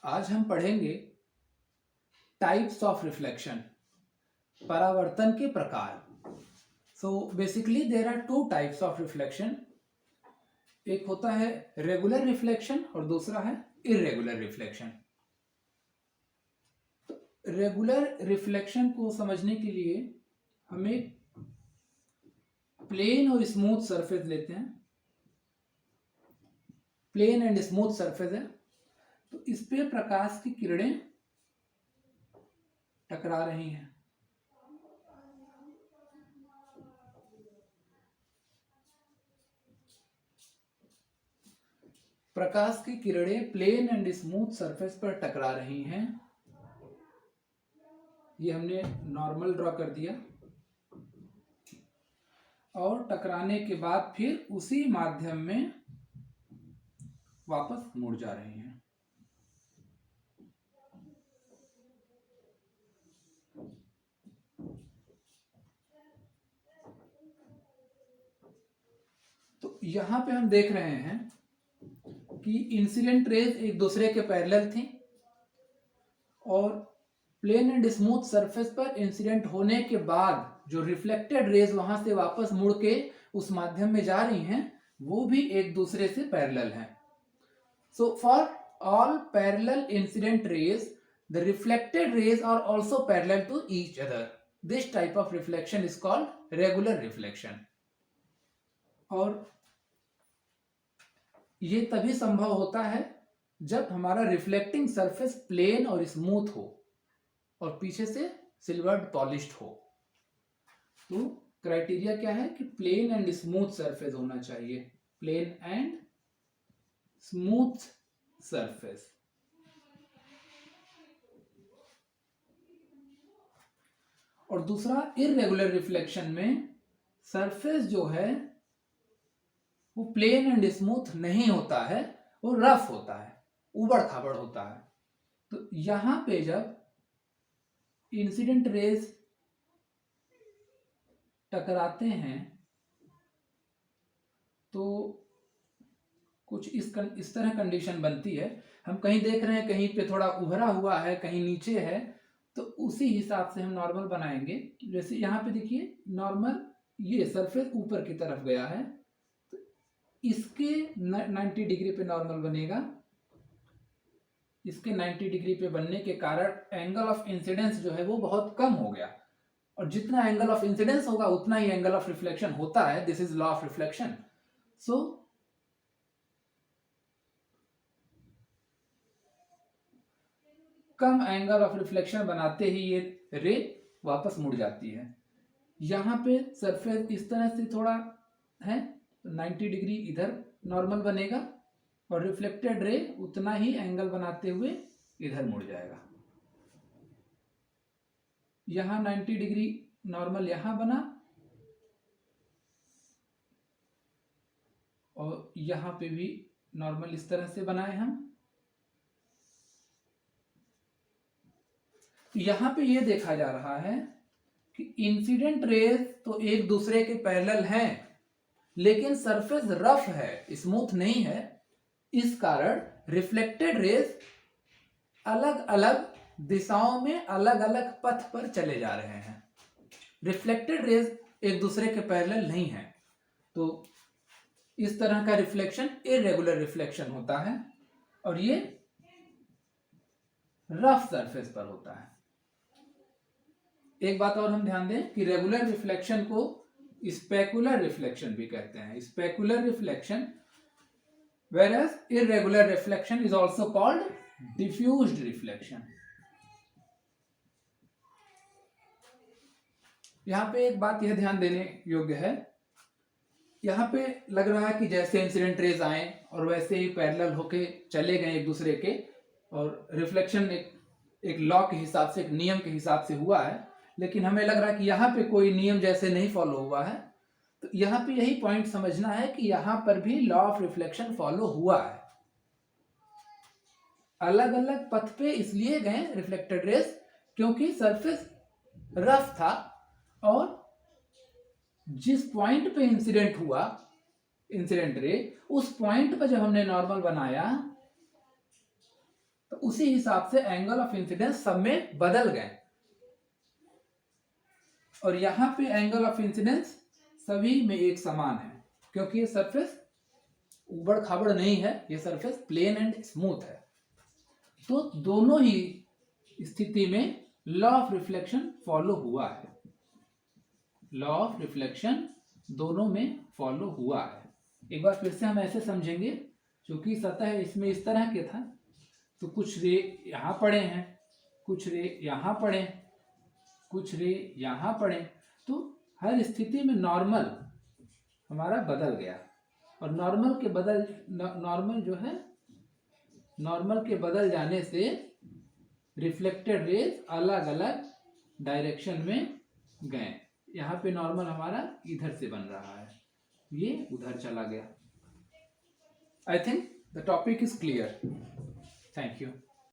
आज हम पढ़ेंगे टाइप्स ऑफ रिफ्लेक्शन, परावर्तन के प्रकार। So basically there are two types of reflection. एक होता है रेगुलर रिफ्लेक्शन और दूसरा है इरेगुलर रिफ्लेक्शन। रेगुलर रिफ्लेक्शन को समझने के लिए हम एक प्लेन और स्मूथ सरफेस लेते हैं। प्लेन एंड स्मूथ सरफेस है, तो इस पे प्रकाश की किरणें टकरा रही हैं। प्रकाश की किरणें प्लेन एंड स्मूथ सरफेस पर टकरा रही हैं। ये हमने नॉर्मल ड्रॉ कर दिया और टकराने के बाद फिर उसी माध्यम में वापस मुड़ जा रही हैं। तो यहां पे हम देख रहे हैं कि इंसिडेंट रेज एक दूसरे के पैरेलल थी और प्लेन एंड स्मूथ सरफेस पर इंसिडेंट होने के बाद जो रिफ्लेक्टेड रेज वहां से वापस मुड़ के उस माध्यम में जा रही हैं, वो भी एक दूसरे से पैरेलल हैं। So for all parallel incident rays, the reflected rays are also parallel to each other. This type of reflection is called regular reflection. और ये तभी संभव होता है जब हमारा रिफ्लेक्टिंग सरफेस प्लेन और स्मूथ हो और पीछे से सिल्वर्ड पॉलिश्ड हो। तो क्राइटेरिया क्या है कि प्लेन एंड स्मूथ सरफेस होना चाहिए। Plane and smooth surface. और दूसरा इरेगुलर रिफ्लेक्शन में सरफेस जो है वो प्लेन एंड स्मूथ नहीं होता है, वो रफ होता है, उबड़ खाबड़ होता है। तो यहां पे जब इंसिडेंट रेज टकराते हैं तो कुछ इस तरह कंडीशन बनती है। हम कहीं देख रहे हैं कहीं पे थोड़ा उभरा हुआ है, कहीं नीचे है, तो उसी हिसाब से हम नॉर्मल बनाएंगे। जैसे यहाँ पे देखिए नॉर्मल ये सरफेस ऊपर की तरफ गया है, तो इसके 90 डिग्री पे नॉर्मल बनेगा। इसके 90 डिग्री पे बनने के कारण एंगल ऑफ इंसिडेंस जो है वो बहुत कम हो गया, और जितना एंगल ऑफ इंसिडेंस होगा उतना ही एंगल ऑफ रिफ्लेक्शन होता है। This is law of reflection. So come angle of reflection बनाते ही ये रे वापस मुड़ जाती है। यहां पे सरफेस इस तरह से थोड़ा है, तो 90 डिग्री इधर नॉर्मल बनेगा और रिफ्लेक्टेड रे उतना ही एंगल बनाते हुए इधर मुड़ जाएगा। यहां 90 डिग्री नॉर्मल यहां बना और यहां पे भी नॉर्मल इस तरह से बनाए हम। यहां पे ये देखा जा रहा है कि इंसिडेंट रेज तो एक दूसरे के पैरेलल हैं, लेकिन सरफेस रफ है, स्मूथ नहीं है। इस कारण रिफ्लेक्टेड रेज अलग अलग दिशाओं में अलग अलग पथ पर चले जा रहे हैं। रिफ्लेक्टेड रेज एक दूसरे के पैरेलल नहीं है, तो इस तरह का रिफ्लेक्शन इरेगुलर रिफ्लेक्शन होता है और ये रफ सरफेस पर होता है। एक बात और हम ध्यान दें कि रेगुलर रिफ्लेक्शन को स्पेकुलर रिफ्लेक्शन भी कहते हैं। Specular reflection, whereas irregular reflection is also called diffused reflection. यहां पे एक बात यह ध्यान देने योग्य है, यहां पे लग रहा है कि जैसे इंसिडेंट रेज आए और वैसे ही पैरेलल होके चले गए एक दूसरे के, और रिफ्लेक्शन एक लॉ के हिसाब से, एक नियम के हिसाब से हुआ है, लेकिन हमें लग रहा है कि यहाँ पे कोई नियम जैसे नहीं फॉलो हुआ है। तो यहाँ पे यही पॉइंट समझना है कि यहाँ पर भी लॉ ऑफ रिफ्लेक्शन फॉलो हुआ है। अलग अलग पथ पे इसलिए गए रिफ्लेक्टेड रेज क्योंकि सरफेस रफ था, और जिस पॉइंट पे इंसिडेंट हुआ इंसिडेंट रे, उस पॉइंट पर जब हमने नॉर्मल बनाया तो उसी हिसाब से एंगल ऑफ इंसिडेंस सब में बदल गए। और यहाँ पे एंगल ऑफ इंसिडेंस सभी में एक समान है, क्योंकि ये सरफेस उबड़ खाबड़ नहीं है, ये सरफेस प्लेन एंड स्मूथ है। तो दोनों ही स्थिति में लॉ ऑफ रिफ्लेक्शन फॉलो हुआ है, लॉ ऑफ रिफ्लेक्शन दोनों में फॉलो हुआ है। एक बार फिर से हम ऐसे समझेंगे, क्योंकि सतह इसमें इस तरह के था, तो कुछ रे यहाँ पड़े हैं, कुछ रे यहाँ पड़े, कुछ रे यहाँ पड़े, तो हर स्थिति में नॉर्मल हमारा बदल गया। और नॉर्मल के बदल जाने से रिफ्लेक्टेड रेज अलग अलग डायरेक्शन में गए। यहाँ पे नॉर्मल हमारा इधर से बन रहा है, ये उधर चला गया। I think the topic is clear. Thank you.